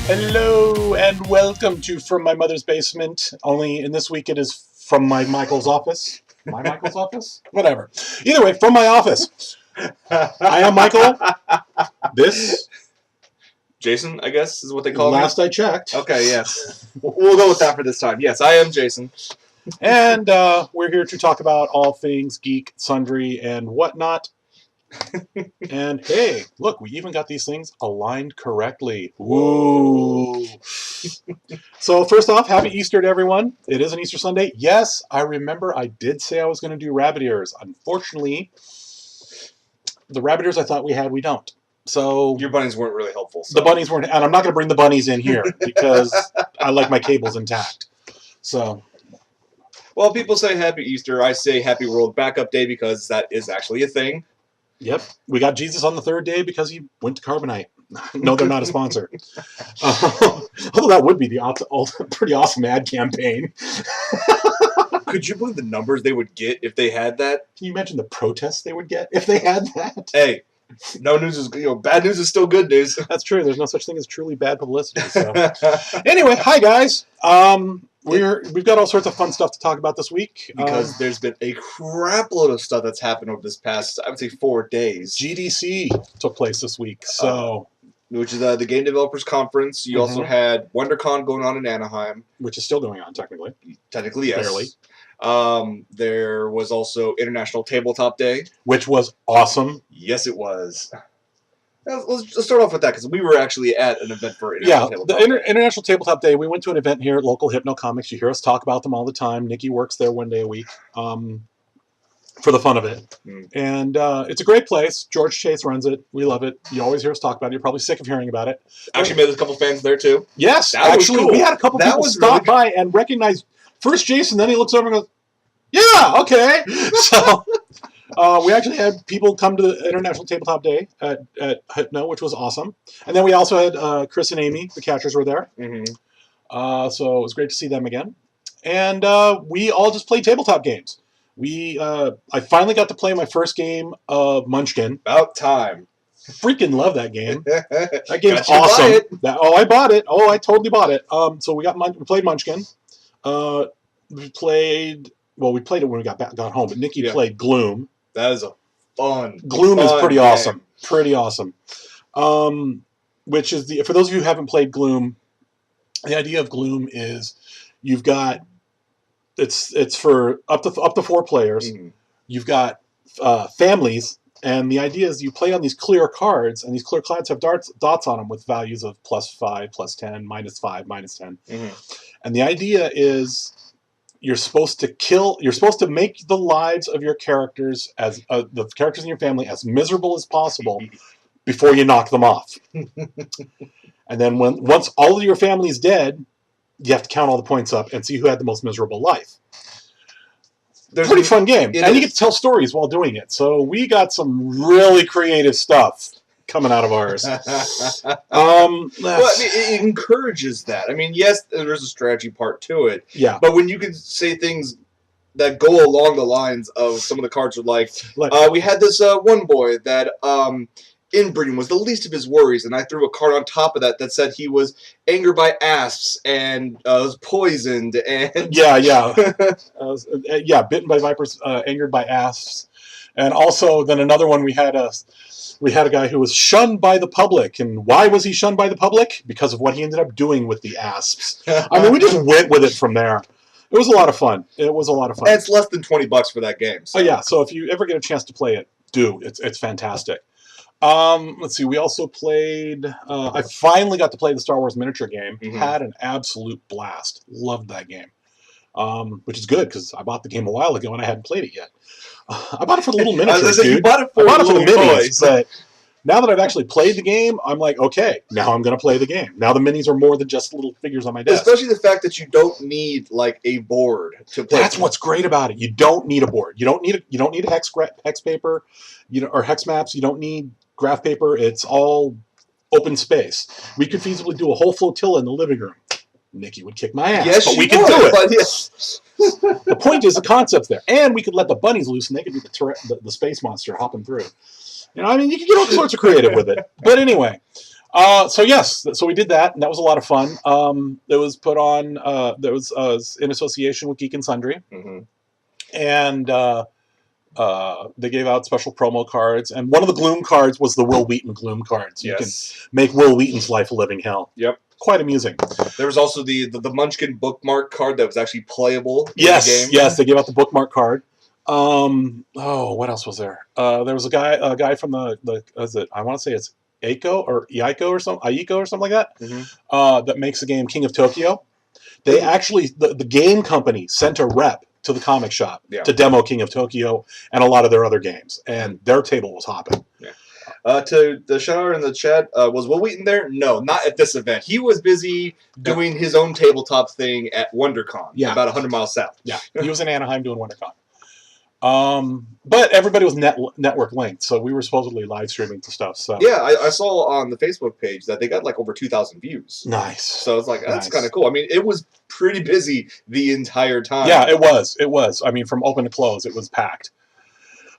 Hello and welcome to From My Mother's Basement. Only in this week it is from my Michael's office. My Michael's office? Whatever. Either way, from my office. I am Michael. This, Jason, I guess, is what they call last I checked. Okay, yes. We'll go with that for this time. Yes, I am Jason. And we're here to talk about all things geek, sundry, and whatnot. And hey, look, we even got these things aligned correctly. Woo! So first off, happy Easter to everyone. It is an Easter Sunday. Yes, I remember I did say I was going to do rabbit ears. Unfortunately, the rabbit ears I thought we had, we don't. So Your bunnies weren't really helpful. So. The bunnies weren't, and I'm not going to bring the bunnies in here because I like my cables intact. So. Well, people say Happy Easter. I say Happy World Backup Day because that is actually a thing. Yep. We got Jesus on the third day because he went to Carbonite. No, they're not a sponsor. Although that would be the pretty awesome ad campaign. Could you believe the numbers they would get if they had that? Can you imagine the protests they would get if they had that? Hey, no news is bad news is still good news. That's true. There's no such thing as truly bad publicity. So. Anyway, hi guys. We've got all sorts of fun stuff to talk about this week. Because there's been a crap load of stuff that's happened over this past, I would say, 4 days. GDC took place this week, so which is the Game Developers Conference. You also had WonderCon going on in Anaheim. Which is still going on, technically. Technically, yes. Barely. There was also International TableTop Day. Which was awesome. Yes, it was. Let's start off with that, because we were actually at an event for International Tabletop Day. International Tabletop Day. We went to an event here at local Hypno Comics. You hear us talk about them all the time. Nikki works there one day a week for the fun of it. And it's a great place. George Chase runs it. We love it. You always hear us talk about it. You're probably sick of hearing about it. Actually met a couple fans there, too. Yes, that actually. cool. We had a couple people stop by and recognize first Jason, then he looks over and goes, yeah, okay. So... we actually had people come to the International Tabletop Day at Hypno, which was awesome. And then we also had Chris and Amy, the catchers, were there. So it was great to see them again. And we all just played tabletop games. I finally got to play my first game of Munchkin. About time. Freaking love that game. That game's awesome. I bought it. Oh, I totally bought it. So we played Munchkin. We played it when we got home, but Nikki played Gloom. That is a fun. Gloom is pretty game. awesome. Pretty awesome. Which is for those of you who haven't played Gloom, the idea of Gloom is you've got it's for up to 4 players. You've got families, and the idea is you play on these clear cards, and these clear cards have dots on them with values of +5, +10, -5, -10. And the idea is you're supposed to make the lives of your characters, as the characters in your family, as miserable as possible before you knock them off. And then once all of your family is dead, you have to count all the points up and see who had the most miserable life. Pretty fun game. And you get to tell stories while doing it. So we got some really creative stuff coming out of ours. Well, I mean, it encourages that. I mean, yes, there's a strategy part to it. Yeah. But when you can say things that go along the lines of some of the cards are like we had this one boy that inbreeding was the least of his worries, and I threw a card on top of that said he was angered by asps and was poisoned and bitten by vipers, angered by asps, and also then another one we had a guy who was shunned by the public. And why was he shunned by the public? Because of what he ended up doing with the asps. I mean, we just went with it from there. It was a lot of fun. And it's less than $20 for that game. So. Oh, yeah. So if you ever get a chance to play it, do. It's fantastic. Let's see. We also played... I finally got to play the Star Wars miniature game. Had an absolute blast. Loved that game. Which is good, because I bought the game a while ago and I hadn't played it yet. I bought it for the little miniatures, dude. You bought it for the minis, but now that I've actually played the game, I'm like, okay, now I'm going to play the game. Now the minis are more than just little figures on my desk. Especially the fact that you don't need like a board to play. That's what's great about it. You don't need a board. You don't need a hex paper, or hex maps. You don't need graph paper. It's all open space. We could feasibly do a whole flotilla in the living room. Nikki would kick my ass, yes, but we could do it. Yes. The point is the concept's there, and we could let the bunnies loose, and they could be the space monster hopping through. You know, I mean, you can get all sorts of creative with it. But anyway, So we did that, and that was a lot of fun. It was put on. There was in association with Geek and Sundry, Mm-hmm. and they gave out special promo cards. And one of the Gloom cards was the Will Wheaton Gloom cards. You can make Will Wheaton's life a living hell. Yep. Quite amusing. There was also the Munchkin bookmark card that was actually playable in Yes, the game. yes, they gave out the bookmark card. What else was there? There was a guy from the is it? I want to say it's Aiko or Iiko or something like that. Mm-hmm. That makes the game King of Tokyo. They actually the game company sent a rep to the comic shop to demo King of Tokyo and a lot of their other games, and their table was hopping. Yeah. To the shower in the chat, was Will Wheaton there? No, not at this event. He was busy doing his own tabletop thing at WonderCon, about 100 miles south. Yeah, he was in Anaheim doing WonderCon. But everybody was network linked, so we were supposedly live streaming to stuff. So yeah, I saw on the Facebook page that they got like over 2,000 views. Nice. So it's like that's kind of cool. I mean, it was pretty busy the entire time. Yeah, it was. It was. I mean, from open to close, it was packed.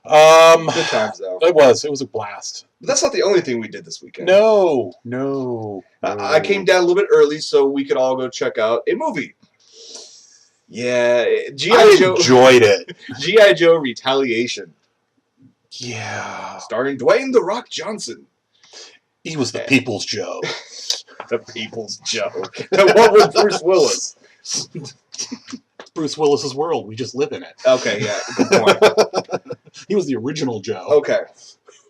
Good times though. It was. It was a blast. But that's not the only thing we did this weekend. No. I came down a little bit early so we could all go check out a movie. Yeah, G.I. Joe. Enjoyed it. G.I. Joe Retaliation. Yeah. Starring Dwayne "The Rock" Johnson. He was the People's Joe. The People's Joe. Now, what was Bruce Willis? Bruce Willis's world. We just live in it. Okay, yeah, good point. He was the original Joe. Okay.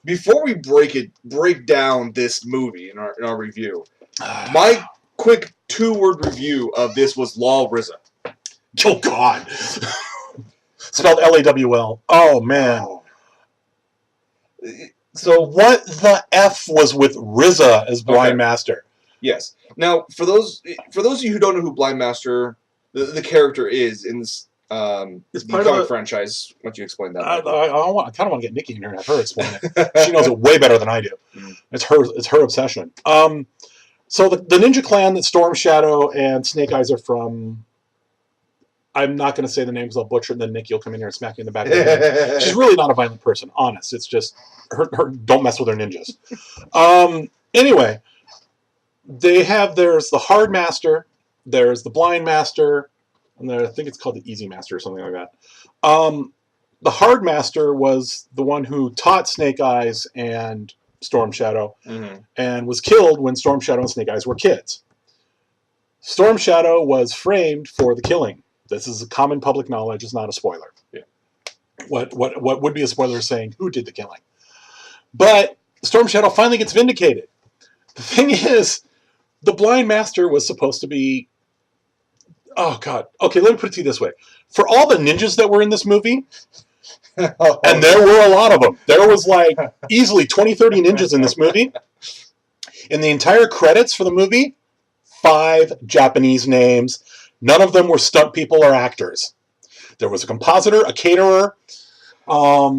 Before we break down this movie in our review, my quick 2-word review of this was Law RZA. Oh, God. Spelled L-A-W-L. Oh, man. So what the F was with RZA as Blind Master? Yes. Now, for those of you who don't know who Blind Master, the character is in this the comic franchise, why don't you explain that? I kind of want to get Nikki in here and have her explain it. She knows it way better than I do. It's her obsession. So the Ninja Clan that Storm Shadow and Snake Eyes are from, I'm not going to say the name because I'll butcher it, and then Nikki will come in here and smack you in the back of the head. She's really not a violent person, honest. It's just, her don't mess with her ninjas. Anyway, there's the Hard Master, there's the Blind Master, and I think it's called the Easy Master or something like that. The Hard Master was the one who taught Snake Eyes and Storm Shadow, and was killed when Storm Shadow and Snake Eyes were kids. Storm Shadow was framed for the killing. This is a common public knowledge. It's not a spoiler. Yeah. What would be a spoiler is saying who did the killing. But Storm Shadow finally gets vindicated. The thing is, the Blind Master was supposed to be... Oh, God. Okay, let me put it to you this way. For all the ninjas that were in this movie, and there were a lot of them. There was like easily 20, 30 ninjas in this movie. In the entire credits for the movie, 5 Japanese names. None of them were stunt people or actors. There was a compositor, a caterer, a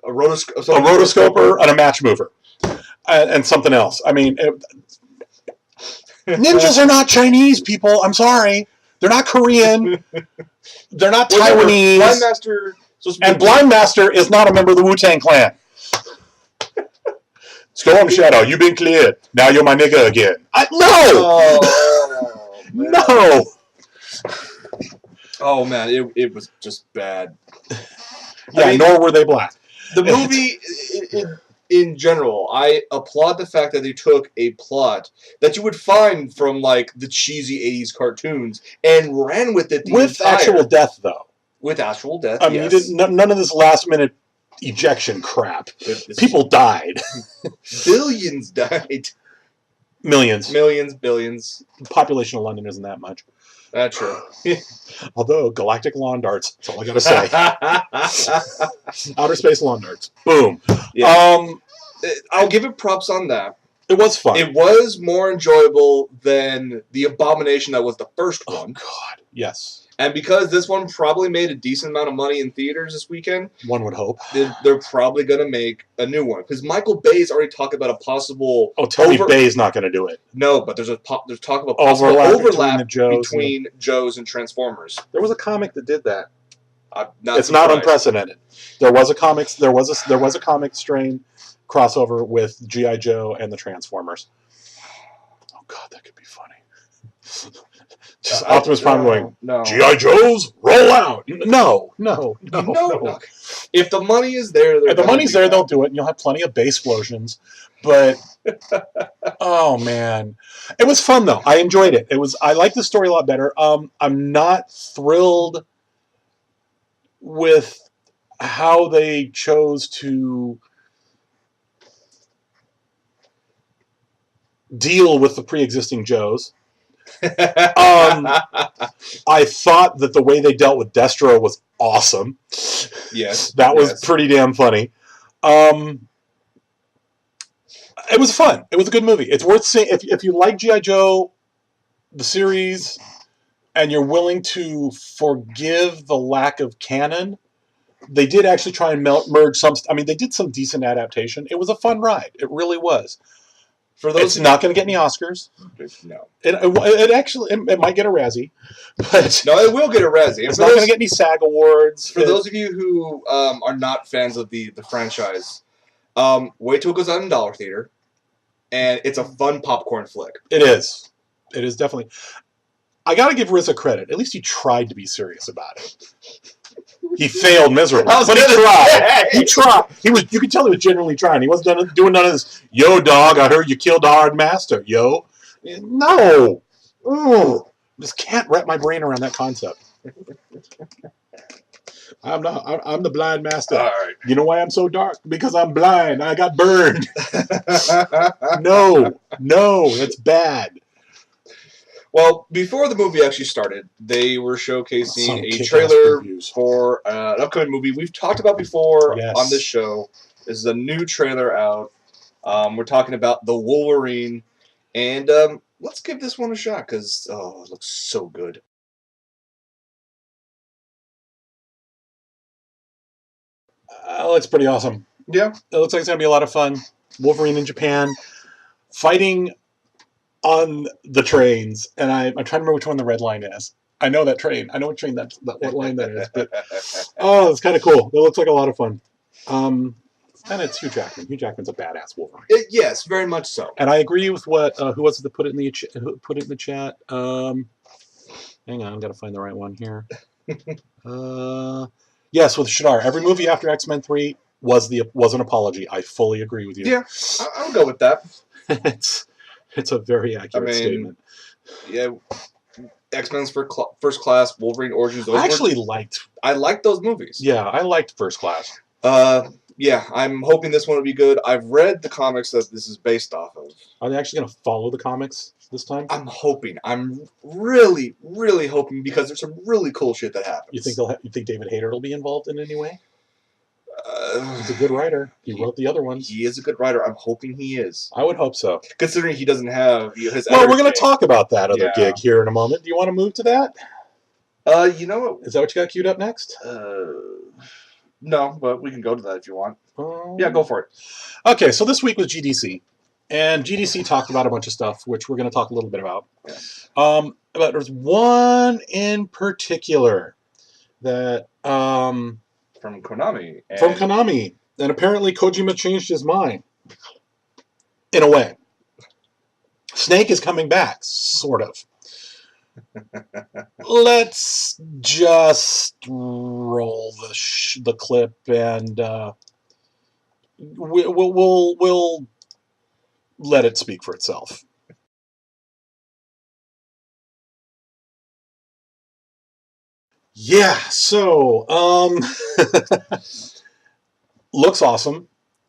rotoscoper, and a match mover, and something else. I mean, ninjas are not Chinese people. I'm sorry. They're not Korean. They're not Taiwanese. Blind Master... And Blind Master is not a member of the Wu-Tang Clan. Storm Shadow, you've been cleared. Now you're my nigga again. No! No! Oh, man, it was just bad. Yeah, I mean, nor were they black. The movie, in general, I applaud the fact that they took a plot that you would find from, like, the cheesy 80s cartoons and ran with it with actual death, though. With actual death, I mean, yes. None of this last-minute ejection crap. People died. Billions died. Millions. Millions, billions. The population of London isn't that much. That's true. Although, galactic lawn darts. That's all I gotta say. Outer space lawn darts. Boom. Yeah. I'll give it props on that. It was fun. It was more enjoyable than the abomination that was the first one. Oh, God. Yes. And because this one probably made a decent amount of money in theaters this weekend, one would hope, they're probably going to make a new one. Because Michael Bay's already talked about a possible... Oh, tell me Bay's not going to do it. No, but there's talk about possible overlap between Joes and Transformers. There was a comic that did that. It's not unprecedented. There was a comic strain crossover with G.I. Joe and the Transformers. Oh God, that could be funny. Just Optimus Prime going, no. G.I. Joes, roll out. No. If the money is there, if the money's there, they'll do it, and you'll have plenty of base explosions. But oh man, it was fun though. I enjoyed it. I liked the story a lot better. I'm not thrilled with how they chose to deal with the pre-existing Joes. I thought that the way they dealt with Destro was awesome. Yes. That was pretty damn funny. It was fun. It was a good movie. It's worth seeing. If you like G.I. Joe, the series, and you're willing to forgive the lack of canon, they did actually try and merge some. I mean, they did some decent adaptation. It was a fun ride. It really was. For those, it's not going to get any Oscars. No. It actually it might get a Razzie, but no, it will get a Razzie. It's not going to get any SAG awards. For those of you who are not fans of the franchise, wait till it goes out in Dollar Theater, and it's a fun popcorn flick. It is. It is definitely. I got to give RZA credit. At least he tried to be serious about it. He failed miserably, but he tried. He tried. You could tell he was genuinely trying. He wasn't doing none of this. Yo, dog, I heard you killed the hard master. Yo, no. Ooh. Just can't wrap my brain around that concept. I'm the blind master. All right. You know why I'm so dark? Because I'm blind. I got burned. No, that's bad. Well, before the movie actually started, they were showcasing a trailer for an upcoming movie we've talked about before on this show. This is a new trailer out. We're talking about the Wolverine, and let's give this one a shot because it looks so good. It looks pretty awesome. Yeah, it looks like it's gonna be a lot of fun. Wolverine in Japan, fighting on the trains, and I'm trying to remember which one the red line is. I know that train. I know what train what line that is. But it's kind of cool. It looks like a lot of fun. And it's Hugh Jackman. Hugh Jackman's a badass Wolverine. Yes, very much so. And I agree with what who was it that put it in the chat. Hang on, I've got to find the right one here. Yes, with Shadar. Every movie after X-Men 3 was an apology. I fully agree with you. Yeah, I'll go with that. It's a very accurate statement. Yeah, X-Men's First Class, Wolverine Origins. I liked those movies. Yeah, I liked First Class. Yeah, I'm hoping this one will be good. I've read the comics that this is based off of. Are they actually going to follow the comics this time? I'm hoping. I'm really, really hoping because there's some really cool shit that happens. You think David Hayter will be involved in any way? He's a good writer. He wrote the other ones. He is a good writer. I'm hoping he is. I would hope so. Considering he doesn't have his. Well, we're going to talk about that other gig here in a moment. Do you want to move to that? You know what? Is that what you got queued up next? No, but we can go to that if you want. Yeah, go for it. Okay, so this week was GDC, and GDC talked about a bunch of stuff, which we're going to talk a little bit about. Yeah. But there's one in particular that from Konami. And apparently Kojima changed his mind. In a way. Snake is coming back, sort of. Let's just roll the clip, and we'll let it speak for itself. Yeah, so looks awesome.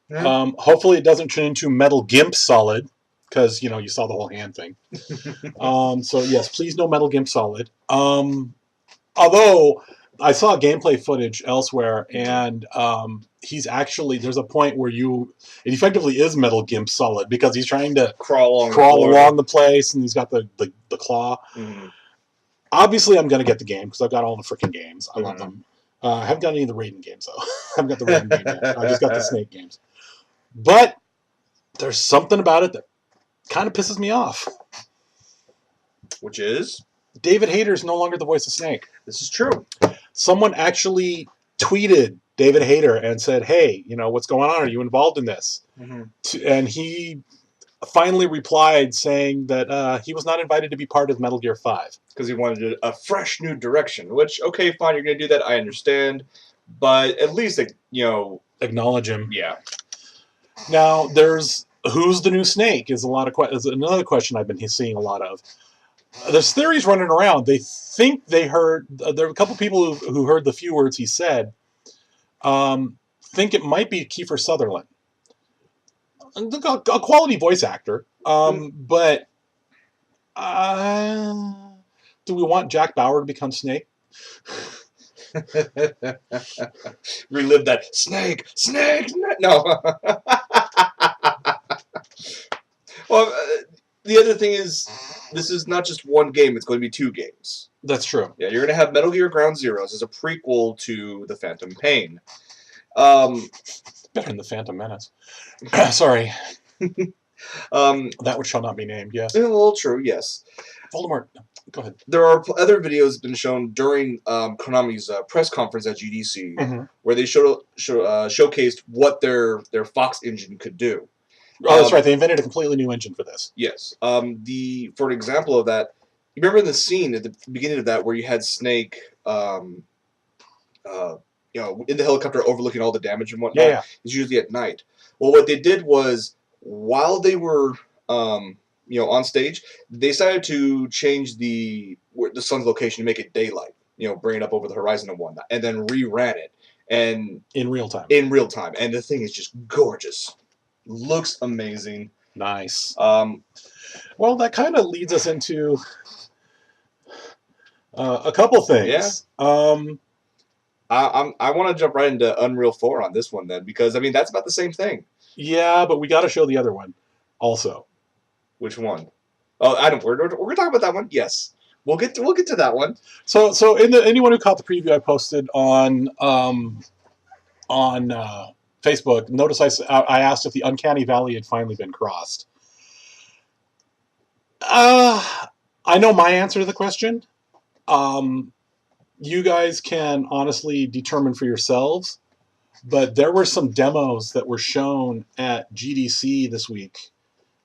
Yeah. Hopefully it doesn't turn into Metal Gimp Solid, because you saw the whole hand thing. So yes, please no Metal Gimp Solid. Although I saw gameplay footage elsewhere, and he's actually, there's a point where it effectively is Metal Gimp Solid, because he's trying to crawl along the place, and he's got the claw. Mm-hmm. Obviously, I'm going to get the game because I've got all the freaking games. I love them. I haven't got any of the Raiden games, though. I haven't got the Raiden game yet. I just got the Snake games. But there's something about it that kind of pisses me off. Which is? David Hayter is no longer the voice of Snake. This is true. Someone actually tweeted David Hayter and said, "Hey, what's going on? Are you involved in this?" Mm-hmm. And he finally replied saying that he was not invited to be part of Metal Gear 5. Because he wanted a fresh new direction, which, okay, fine, you're going to do that, I understand. But at least, Acknowledge him. Yeah. Now, there's who's the new Snake is another question I've been seeing a lot of. There's theories running around. They think they heard, there are a couple people who heard the few words he said, think it might be Kiefer Sutherland. A quality voice actor. But do we want Jack Bauer to become Snake? Relive that. Snake! No. Well, the other thing is, this is not just one game, it's going to be 2 games. That's true. Yeah, you're going to have Metal Gear Ground Zeroes as a prequel to The Phantom Pain. Better than The Phantom Menace. Sorry. That which shall not be named, yes. A little true, yes. Voldemort. Go ahead. There are other videos been shown during Konami's press conference at GDC where they showcased what their Fox engine could do. Oh, that's right. They invented a completely new engine for this. Yes. For an example of that, you remember in the scene at the beginning of that where you had Snake, in the helicopter overlooking all the damage and whatnot? Yeah. It's usually at night. Well, what they did was, while they were, on stage, they decided to change the sun's location to make it daylight. Bring it up over the horizon and whatnot, and then reran it, and in real time. And the thing is just gorgeous. Looks amazing. Nice. Well, that kind of leads us into a couple things. Yeah. I want to jump right into Unreal 4 on this one then, because that's about the same thing. Yeah, but we got to show the other one also. Which one? Oh, I don't. We're gonna talk about that one. Yes, we'll get to that one. So anyone who caught the preview I posted on Facebook, notice I asked if the Uncanny Valley had finally been crossed. I know my answer to the question. You guys can honestly determine for yourselves, but there were some demos that were shown at GDC this week.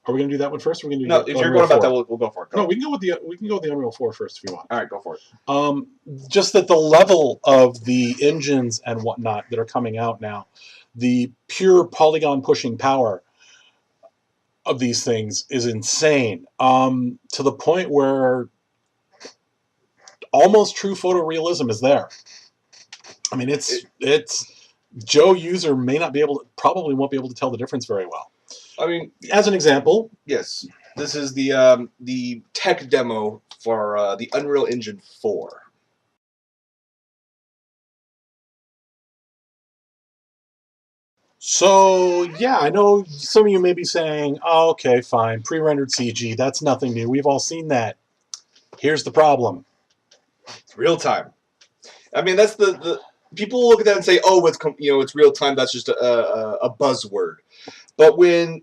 Are we going to do that one first? Or are we going to do no? If you're going about that, we'll go for it. No, we can go with the Unreal 4 first if you want. All right, go for it. Just that the level of the engines and whatnot that are coming out now, the pure polygon pushing power of these things is insane. To the point where almost true photorealism is there. It's Joe user probably won't be able to tell the difference very well. As an example, yes, this is the tech demo for the Unreal Engine 4. So, yeah, I know some of you may be saying, oh, okay, fine, pre-rendered CG, that's nothing new. We've all seen that. Here's the problem. It's real time. That's the people look at that and say, oh, it's real time. That's just a buzzword. But when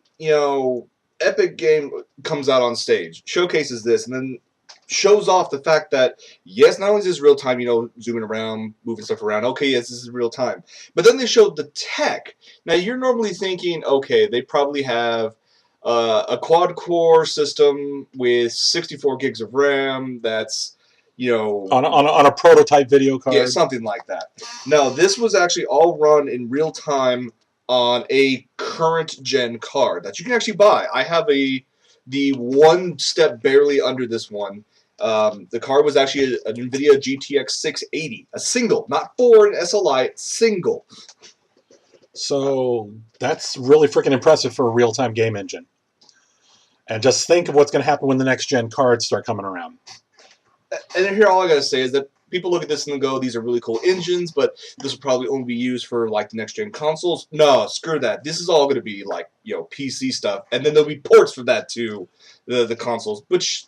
Epic Game comes out on stage, showcases this, and then shows off the fact that yes, not only is this real time, zooming around, moving stuff around. Okay, yes, this is real time. But then they showed the tech. Now you're normally thinking, okay, they probably have a quad-core system with 64 gigs of RAM. That's on a prototype video card. Yeah, something like that. No, this was actually all run in real time on a current gen card that you can actually buy. I have the one step barely under this one. The card was actually an NVIDIA GTX 680, a single, not 4 and SLI, single. So that's really freaking impressive for a real-time game engine. And just think of what's going to happen when the next gen cards start coming around. And here, all I gotta say is that people look at this and go, "These are really cool engines, but this will probably only be used for like the next gen consoles." No, screw that. This is all gonna be like PC stuff, and then there'll be ports for that to the consoles. Which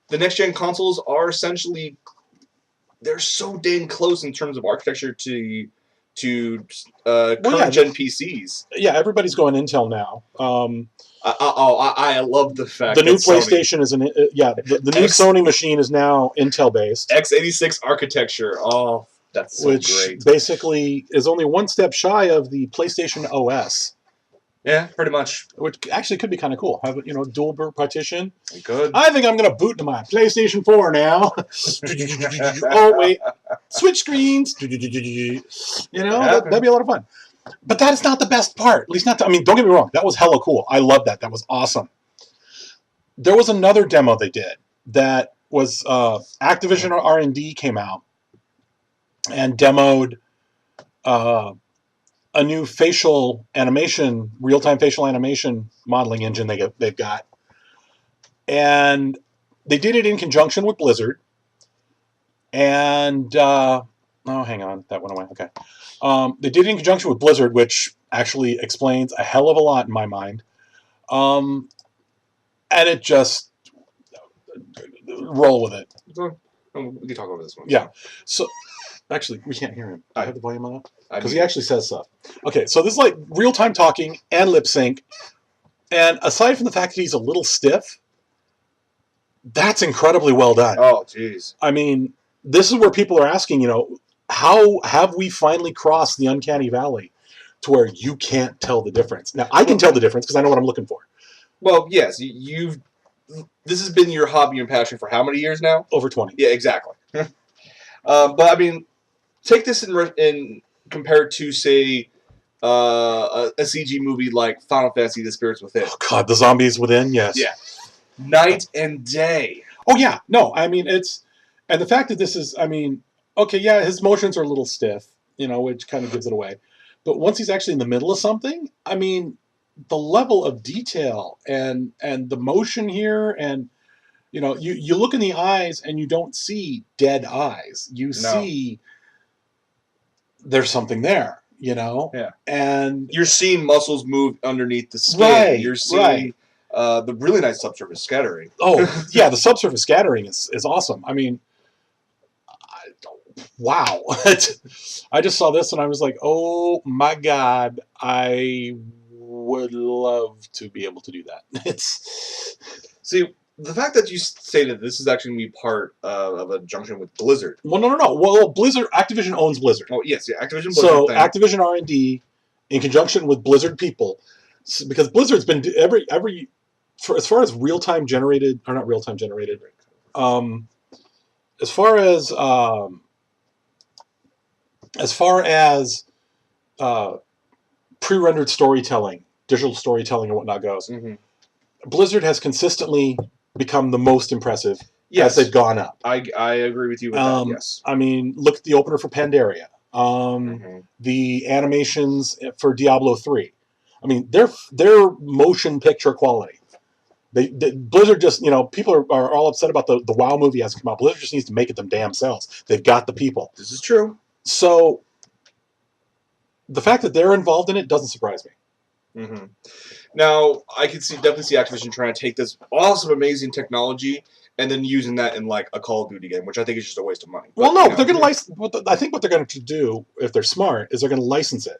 the next gen consoles are essentially, they're so dang close in terms of architecture to current gen PCs. Yeah, everybody's going Intel now. I love the fact the new PlayStation is the new Sony machine is now Intel based. x86 architecture. Oh, That's so which great. basically is only one step shy of the PlayStation OS. Yeah, pretty much. Which actually could be kind of cool. Have dual boot partition. Good. I think I'm going to boot into my PlayStation 4 now. Oh wait, switch screens. That'd be a lot of fun. But that is not the best part. At least not. Don't get me wrong. That was hella cool. I love that. That was awesome. There was another demo they did that was Activision R&D came out and demoed a new facial animation, real-time facial animation modeling engine they've got. And they did it in conjunction with Blizzard. And, hang on, that went away. Okay. They did it in conjunction with Blizzard, which actually explains a hell of a lot in my mind. And it just, roll with it. We can talk over this one. Yeah. So, actually, we can't hear him. I have the volume on it. Because he actually says stuff. Okay, so this is like real-time talking and lip sync. And aside from the fact that he's a little stiff, that's incredibly well done. Oh, jeez. This is where people are asking, how have we finally crossed the uncanny valley to where you can't tell the difference? Now, I can tell the difference because I know what I'm looking for. Well, yes, this has been your hobby and passion for how many years now? Over 20. Yeah, exactly. But, take this in compared to, say, a CG movie like Final Fantasy: The Spirits Within. Oh, God, the zombies within, yes. Yeah. Night and day. Oh, yeah. No, it's... And the fact that this is, okay, yeah, his motions are a little stiff, which kind of gives it away. But once he's actually in the middle of something, the level of detail and the motion here and, you look in the eyes and you don't see dead eyes. You see there's something there, Yeah. And you're seeing muscles move underneath the skin. Right, you're seeing the really nice subsurface scattering. Oh, yeah, the subsurface scattering is awesome. Wow. I just saw this and I was like, oh my God, I would love to be able to do that. See, the fact that you say that this is actually going to be part of a junction with Blizzard. Well, no. Well, Activision owns Blizzard. Oh, yes, yeah, Activision Blizzard. So Activision R&D in conjunction with Blizzard people, because Blizzard's been as far as real-time generated, or not real-time generated, as far as pre-rendered storytelling, digital storytelling and whatnot goes, Blizzard has consistently become the most impressive as they've gone up. I agree with you with that, yes. Look at the opener for Pandaria. The animations for Diablo 3. They're motion picture quality. Blizzard just, people are all upset about the WoW movie hasn't come out. Blizzard just needs to make it them damn selves. They've got the people. This is true. So the fact that they're involved in it doesn't surprise me. Now, I can definitely see Activision trying to take this awesome, amazing technology and then using that in like a Call of Duty game, which I think is just a waste of money. Well, no, they're going to license. I think what they're going to do, if they're smart, is they're going to license it.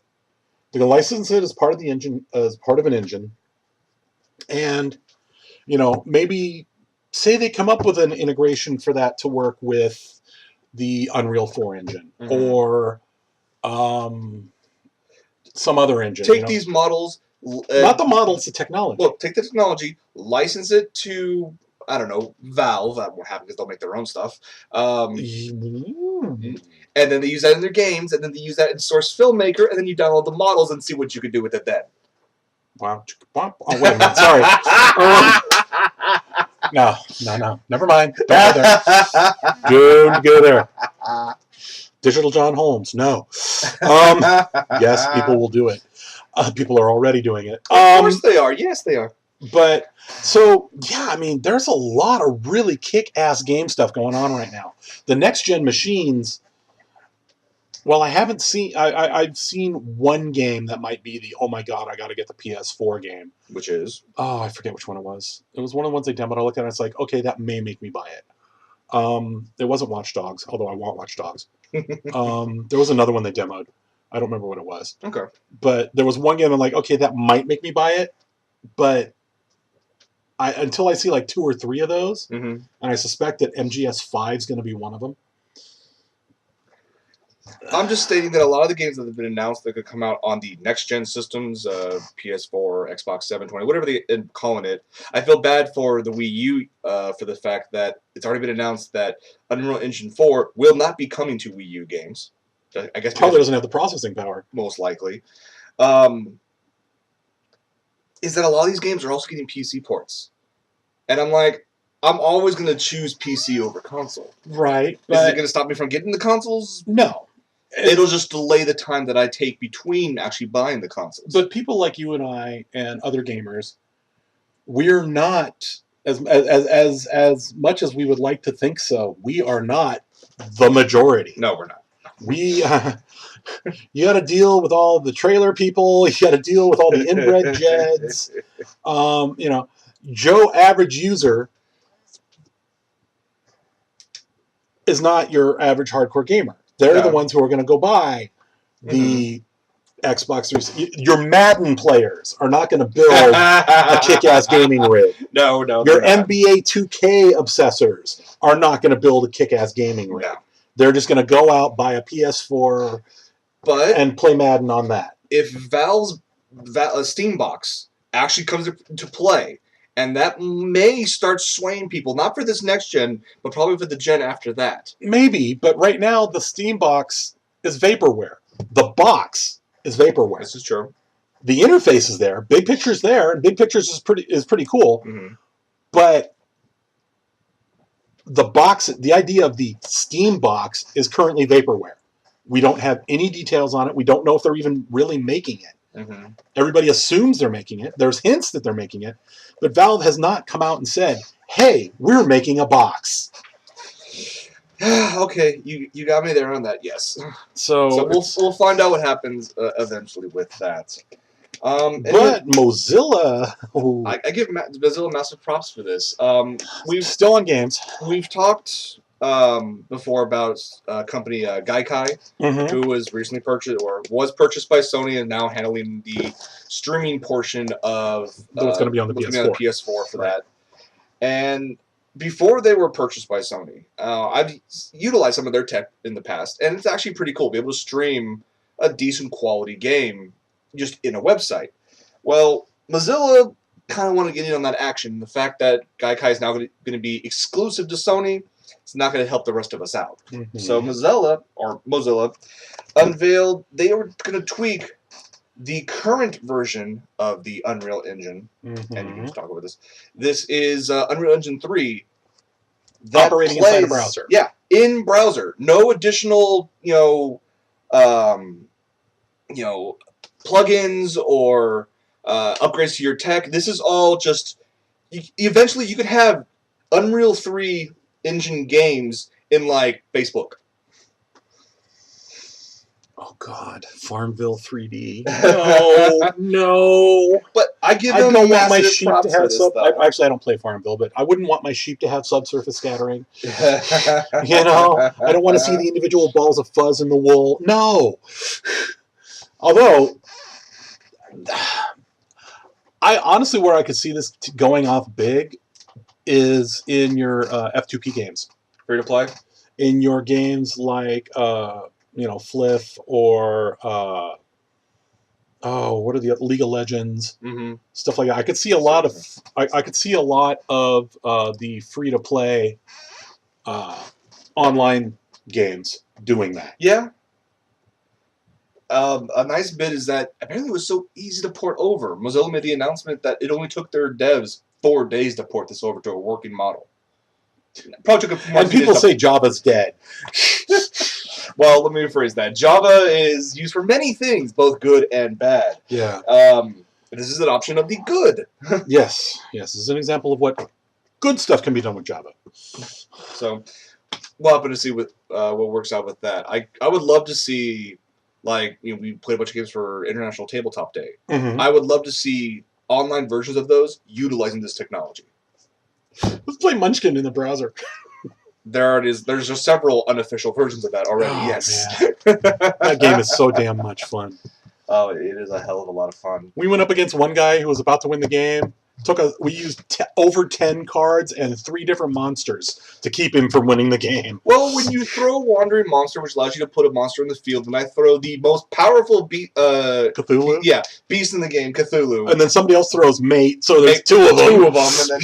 They're going to license it as part of the engine, as part of an engine, and maybe say they come up with an integration for that to work with the Unreal 4 engine or some other engine. Take these models. Not the models, the technology. Look, take the technology, license it to, I don't know, Valve. That won't happen because they'll make their own stuff. And then they use that in their games, and then they use that in Source Filmmaker, and then you download the models and see what you can do with it then. Wow. Oh, wait a minute. Sorry. No. Never mind. Don't go there. Don't go there. Digital John Holmes. No. Yes, people will do it. People are already doing it. Of course they are. Yes, they are. But, so, yeah, there's a lot of really kick-ass game stuff going on right now. The next-gen machines, well, I haven't seen... I've seen one game that might be the, oh my god, I gotta get the PS4 game. Which is? Oh, I forget which one it was. It was one of the ones they demoed. I looked at it and it's like, okay, that may make me buy it. It wasn't Watch Dogs, although I want Watch Dogs. There was another one they demoed. I don't remember what it was. Okay. But there was one game I'm like, okay, that might make me buy it, but until I see like 2 or 3 of those, and I suspect that MGS5 is going to be one of them. I'm just stating that a lot of the games that have been announced that could come out on the next-gen systems, PS4, Xbox 720, whatever they end up calling it, I feel bad for the Wii U for the fact that it's already been announced that Unreal Engine 4 will not be coming to Wii U games. I guess Probably doesn't have the processing power. most likely. Is that a lot of these games are also getting PC ports. And I'm like, I'm always going to choose PC over console. Right. Is it going to stop me from getting the consoles? No. It'll just delay the time that I take between actually buying the consoles. But people like you and I and other gamers, we're not, as much as we would like to think so, we are not the majority. No, we're not. We, you got to deal with all the trailer people. You got to deal with all the inbred Jeds. You know, Joe average user is not your average hardcore gamer. They're the ones who are going to go buy the Xbox 360. Your Madden players are not going to build a kick-ass gaming rig. No. Your NBA 2K obsessors are not going to build a kick-ass gaming rig. No. They're just going to go out, buy a PS4, and play Madden on that. If Valve's Steam box actually comes into play, and that may start swaying people, not for this next gen, but probably for the gen after that. Maybe, but right now the Steam box is vaporware. The box is vaporware. This is true. The interface is there. Big Picture's there, and Big Picture's is pretty cool. Mm-hmm. But the box, the idea of the Steam box is currently vaporware. We don't have any details on it. We don't know if they're even really making it. Mm-hmm. Everybody assumes they're making it. There's hints that they're making it. But Valve has not come out and said, hey, we're making a box. Okay, you got me there on that, yes. So we'll find out what happens eventually with that. But Mozilla... I give Mozilla massive props for this. We've still on games. We've talked before about company Gaikai, who was recently purchased or was purchased by Sony and now handling the streaming portion of what's going to be on the PS4 for that. And before they were purchased by Sony, I've utilized some of their tech in the past, and it's actually pretty cool. Be able to stream a decent quality game just in a website. Well, Mozilla kind of want to get in on that action. The fact that Gaikai is now going to be exclusive to Sony, it's not going to help the rest of us out. Mm-hmm. So Mozilla unveiled they were going to tweak the current version of the Unreal Engine, and you can just talk about this. This is Unreal Engine 3 that operating inside a browser. Yeah, in browser. No additional, plugins or upgrades to your tech. This is all just. Eventually, you could have Unreal 3 engine games in like Facebook. Oh God, Farmville 3D. No. But I give them don't want my sheep props to have I don't play Farmville, but I wouldn't want my sheep to have subsurface scattering. I don't want to see the individual balls of fuzz in the wool. No. Although, I honestly, where I could see this going off big is in your F2P games. Free to play? In your games like Fliff or what are the League of Legends, stuff like that. I could see a lot of the free to play online games doing that. Yeah. A nice bit is that apparently it was so easy to port over. Mozilla made the announcement that it only took their devs 4 days to port this over to a working model. Probably took and people say Java's dead. Well, let me rephrase that. Java is used for many things, both good and bad. Yeah. This is an option of the good. Yes. This is an example of what good stuff can be done with Java. So, we'll happen to see what works out with that. I would love to see, we played a bunch of games for International TableTop Day. I would love to see online versions of those utilizing this technology. Let's play Munchkin in the browser. There it is. There's just several unofficial versions of that already. Oh, yes. That game is so damn much fun. Oh, it is a hell of a lot of fun. We went up against one guy who was about to win the game, We used over 10 cards and 3 different monsters to keep him from winning the game. Well, when you throw a wandering monster, which allows you to put a monster in the field, and I throw the most powerful Cthulhu? beast in the game, Cthulhu. And then somebody else throws mate, so there's 2 of them. 2 of them, and then...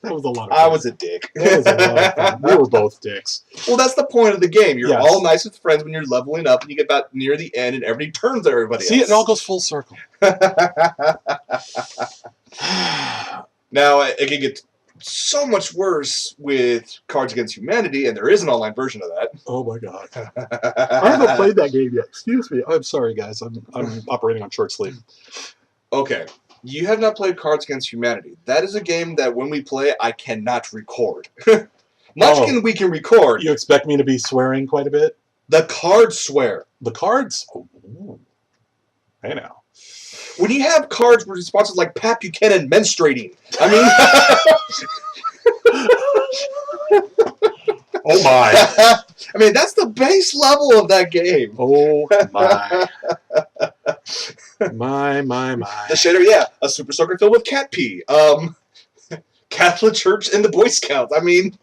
That was a lot of fun. I was a dick. That was a lot of fun. We were both dicks. Well, that's the point of the game. You're all nice with friends when you're leveling up, and you get about near the end, and everybody turns on everybody else. See, it all goes full circle. Now, it can get so much worse with Cards Against Humanity, and there is an online version of that. Oh my god. I haven't played that game yet. Excuse me. I'm sorry, guys. I'm operating on short sleep. Okay. You have not played Cards Against Humanity. That is a game that when we play, I cannot record. We can record. You expect me to be swearing quite a bit? The cards swear. The cards? Oh. Hey now. When you have cards with responses like Pat Buchanan menstruating, I mean... Oh my. I mean, that's the base level of that game. Oh my. My. The shader, a Super Soaker filled with cat pee. Catholic Church and the Boy Scouts. I mean,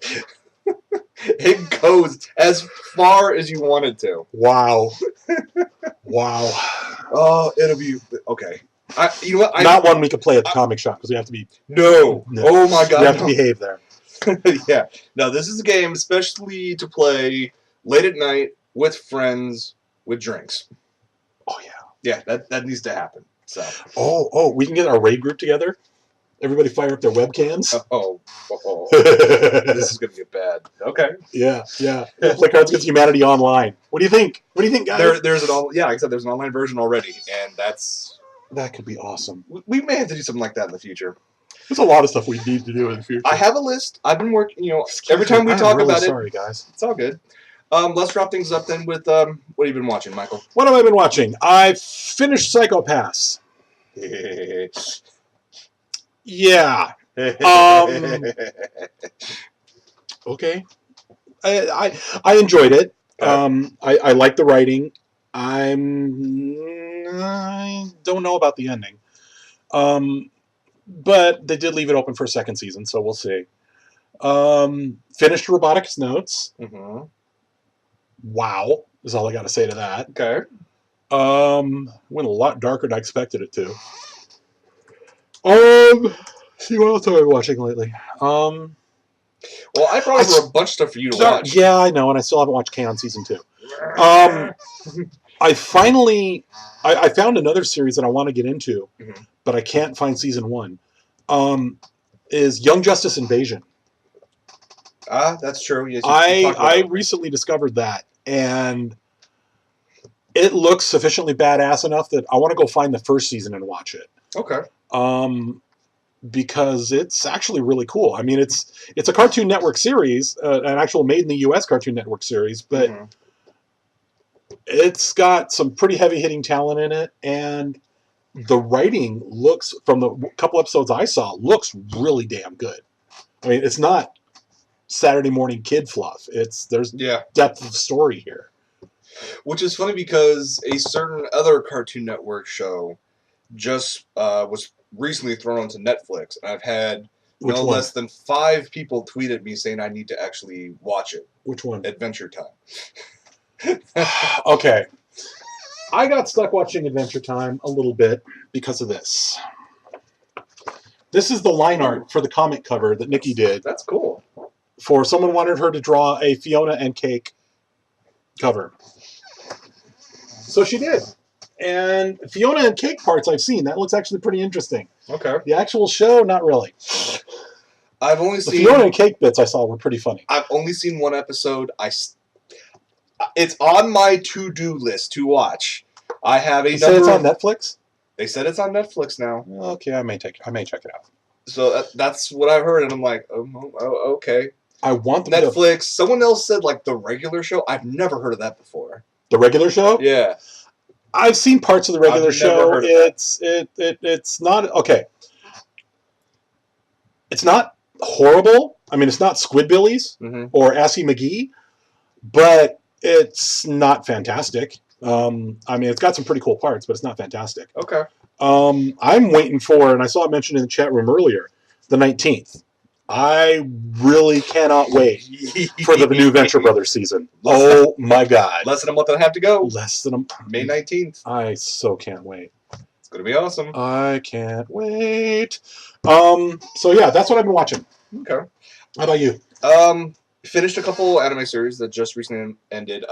it goes as far as you want it to. Wow. Wow. Oh, it'll be... Okay. You know what? Not one we could play at the comic shop, because we have to be... No. Oh my god. We have to behave there. Yeah. No, this is a game especially to play late at night with friends with drinks. Oh, yeah. Yeah, that needs to happen. So. Oh, we can get our raid group together. Everybody fire up their webcams. Oh. This is going to get bad. Okay. Yeah. We'll play Cards Against Humanity online. What do you think? Guys? There's like I said, there's an online version already, and that could be awesome. We may have to do something like that in the future. There's a lot of stuff we need to do in the future. I have a list. I've been working, every time we talk about it. Sorry, guys. It's all good. Let's wrap things up then with, what have you been watching, Michael? What have I been watching? I finished Psycho Pass. Yeah. Okay. I enjoyed it. I like the writing. I don't know about the ending. But they did leave it open for a second season, so we'll see. Finished Robotics Notes. Mm-hmm. Wow, is all I got to say to that. Okay. Went a lot darker than I expected it to. See, what else have I been watching lately? Well, I brought over a bunch of stuff for you to watch. Yeah, I know, and I still haven't watched K-On! Season 2. I found another series that I want to get into, but I can't find Season 1. Is Young Justice Invasion. That's true. Yes, I recently discovered that, and it looks sufficiently badass enough that I want to go find the first season and watch it. Okay. Because it's actually really cool. I mean, it's a Cartoon Network series, an actual made in the U.S. Cartoon Network series, but it's got some pretty heavy-hitting talent in it, and the writing looks, from the couple episodes I saw, looks really damn good. I mean, it's not Saturday morning kid fluff. There's depth of story here. Which is funny because a certain other Cartoon Network show just was recently thrown onto Netflix, and I've had no less than 5 people tweet at me saying I need to actually watch it. Which one? Adventure Time. Okay. I got stuck watching Adventure Time a little bit because of this. This is the line art for the comic cover that Nikki did. That's cool. For someone wanted her to draw a Fiona and Cake cover. So she did. And Fiona and Cake parts I've seen. That looks actually pretty interesting. Okay. The actual show, not really. I've only seen... The Fiona and Cake bits I saw were pretty funny. I've only seen one episode. It's on my to-do list to watch. I have a You said it's on Netflix? They said it's on Netflix now. Okay, I may check it out. So that's what I've heard, and I'm like, oh okay. I want Netflix. Someone else said like the regular show. I've never heard of that before. The regular show? Yeah. I've seen parts of the regular show. It's not okay. It's not horrible. I mean, it's not Squidbillies or Assy McGee, but it's not fantastic. I mean, it's got some pretty cool parts, but it's not fantastic. Okay. I'm waiting for, and I saw it mentioned in the chat room earlier, the 19th. I really cannot wait for the new Venture Brothers season. Oh my God. Less than a month and a half to go. Less than a May 19th. I so can't wait. It's going to be awesome. I can't wait. So yeah, that's what I've been watching. Okay. How about you? Finished a couple anime series that just recently ended.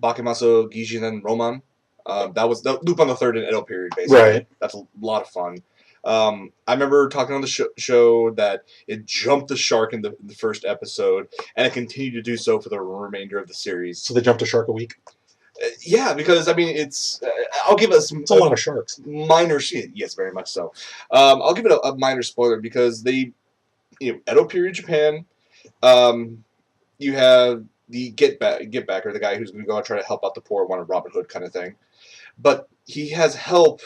Bakimasu Gijinen Roman. That was the Loop on the Third and Edo period, basically. Right. That's a lot of fun. I remember talking on the show that it jumped the shark in the first episode, and it continued to do so for the remainder of the series. So they jumped a shark a week? Yeah, because, I mean, it's... I'll give it It's a lot of sharks. Minor... Yes, very much so. I'll give it a minor spoiler, because they... Edo period Japan, you have the get backer, the guy who's going to go and try to help out the poor, one of Robin Hood kind of thing. But he has help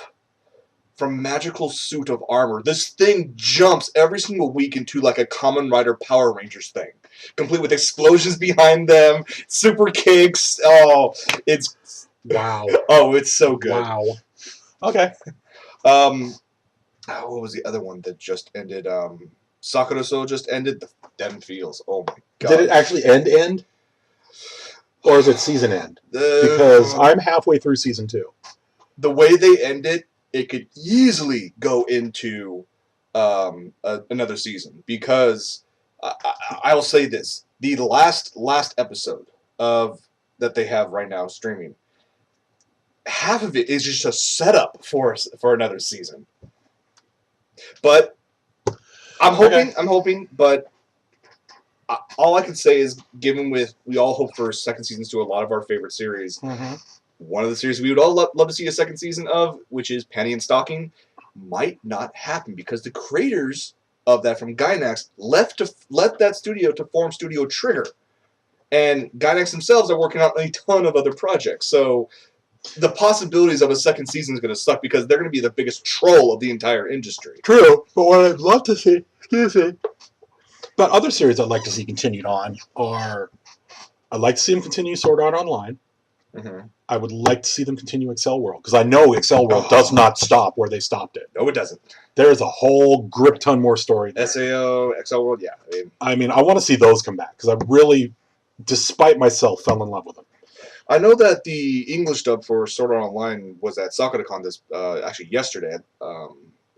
from magical suit of armor. This thing jumps every single week into like a Kamen Rider Power Rangers thing, complete with explosions behind them, super kicks. Oh, it's wow. Oh, it's so good. Wow. Okay. What was the other one that just ended? Sakura So just ended. Them feels. Oh my god. Did it actually end? Or is it season end? Because I'm halfway through season 2. The way they end it, it could easily go into another season. Because I will say this: the last episode of that they have right now streaming, half of it is just a setup for another season. But I'm hoping, but all I can say is, given we all hope for second seasons to a lot of our favorite series, one of the series we would all love to see a second season of, which is Panty and Stocking, might not happen because the creators of that from Gainax left that studio to form Studio Trigger. And Gainax themselves are working on a ton of other projects. So the possibilities of a second season is going to suck because they're going to be the biggest troll of the entire industry. True, but what I'd love to see, but other series I'd like to see continued on are, I'd like to see them continue Sword Art Online. I would like to see them continue Excel World, because I know Excel World does not stop where they stopped it. No, it doesn't. There's a whole grip ton more story there. SAO, Excel World, yeah. I mean, I want to see those come back, because I really, despite myself, fell in love with them. I know that the English dub for Sword Art Online was at SakuraCon actually yesterday,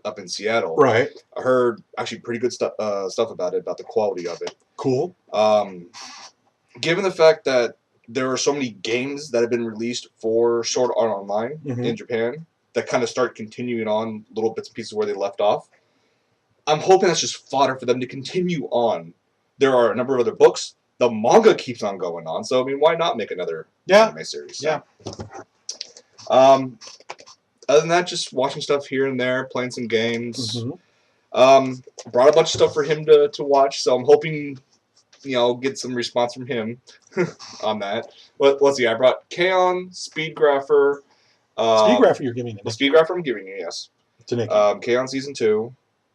up in Seattle. Right. I heard actually pretty good stuff about it, about the quality of it. Cool. Given the fact that there are so many games that have been released for Sword Art Online in Japan that kind of start continuing on little bits and pieces where they left off, I'm hoping that's just fodder for them to continue on. There are a number of other books. The manga keeps on going on, so I mean, why not make another anime series? Yeah. Other than that, just watching stuff here and there, playing some games. Brought a bunch of stuff for him to watch, so I'm hoping, get some response from him on that. Let's see, I brought K-On!, Speedgrapher. Speedgrapher you're giving it. The Speedgrapher I'm giving you, yes. To Nick. K-On! Season 2.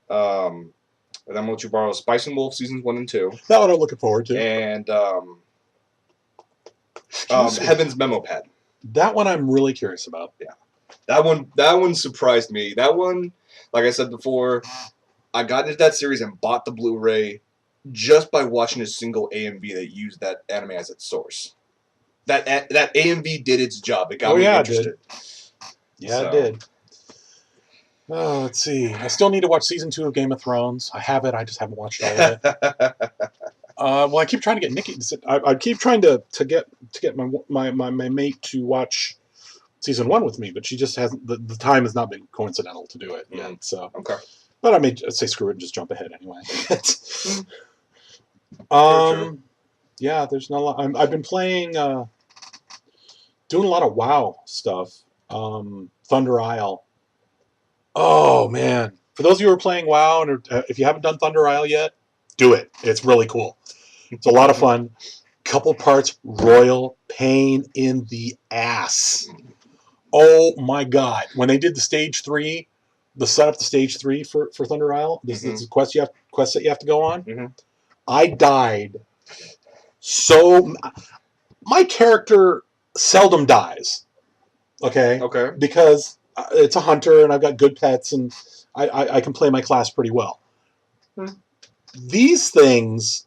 And then I'm going to borrow Spice and Wolf Seasons 1 and 2. That one I'm looking forward to. And Heaven's Memo Pad. That one I'm really curious about. Yeah. That one surprised me. That one, like I said before, I got into that series and bought the Blu-ray just by watching a single AMV that used that anime as its source. That AMV did its job. It got me interested. It did. Oh, let's see. I still need to watch season 2 of Game of Thrones. I have it. I just haven't watched all of it. Well, I keep trying to get Nikki. I keep trying to get my mate to watch season 1 with me, but she just hasn't. The time has not been coincidental to do it yet. So okay. But I may say screw it and just jump ahead anyway. True. Yeah, there's not a lot. I've been playing, doing a lot of WoW stuff. Thunder Isle. Oh man! For those of you who are playing WoW, and if you haven't done Thunder Isle yet, do it. It's really cool. It's a lot of fun. Couple parts royal pain in the ass. Oh my god! When they did the stage 3, the setup to stage 3 for Thunder Isle, this is a quest that you have to go on. I died. So my character seldom dies. Okay. Okay. Because it's a hunter, and I've got good pets, and I can play my class pretty well. These things,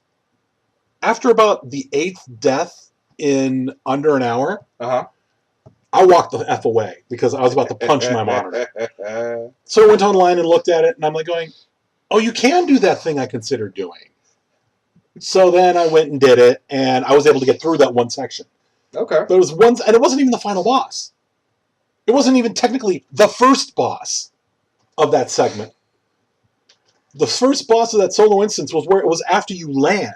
after about the 8th death in under an hour, I walked the F away because I was about to punch my monitor. So I went online and looked at it, and I'm like going, oh, you can do that thing I considered doing. So then I went and did it, and I was able to get through that one section. Okay. There was one, and it wasn't even the final boss. It wasn't even technically the first boss of that segment. The first boss of that solo instance was where it was after you land.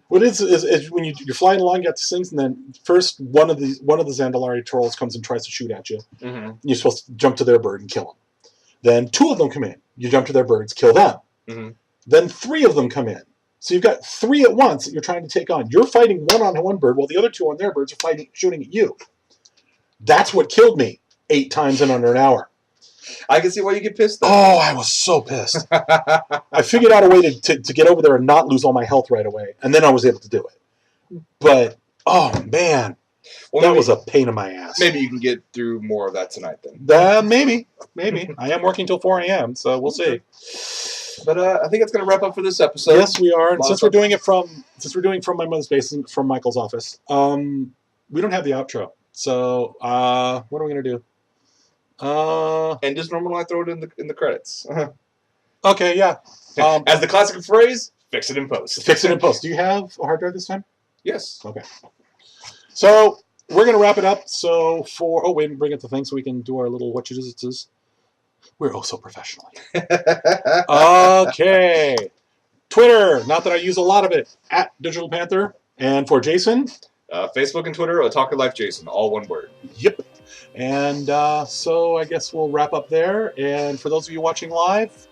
What it is when you're flying along, you got these things, and then first one of the Zandalari trolls comes and tries to shoot at you. You're supposed to jump to their bird and kill them. Then 2 of them come in. You jump to their birds, kill them. Then 3 of them come in. So you've got 3 at once that you're trying to take on. You're fighting one on one bird, while the other 2 on their birds are shooting at you. That's what killed me 8 times in under an hour. I can see why you get pissed, though. Oh, I was so pissed. I figured out a way to get over there and not lose all my health right away, and then I was able to do it. But, oh, man. Well, that was a pain in my ass. Maybe you can get through more of that tonight, then. Maybe. I am working till 4 a.m., so we'll see. But I think that's going to wrap up for this episode. Yes, we are. And since we're doing from my mother's basement, from Michael's office, we don't have the outro. So, what are we going to do? And just normally I throw it in the credits. Okay, yeah. As the classic phrase, fix it in post. Fix it in post. Do you have a hard drive this time? Yes. Okay. So we're gonna wrap it up. So wait, bring up the thing so we can do our little what you is. We're oh so professional. Okay. Twitter. Not that I use a lot of it. @Digital Panther. And for Jason. Facebook and Twitter. OtakuLife Jason. All one word. Yep. And so I guess we'll wrap up there. And for those of you watching live,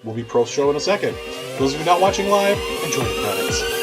we'll be pro show in a second. Those of you not watching live, enjoy the credits.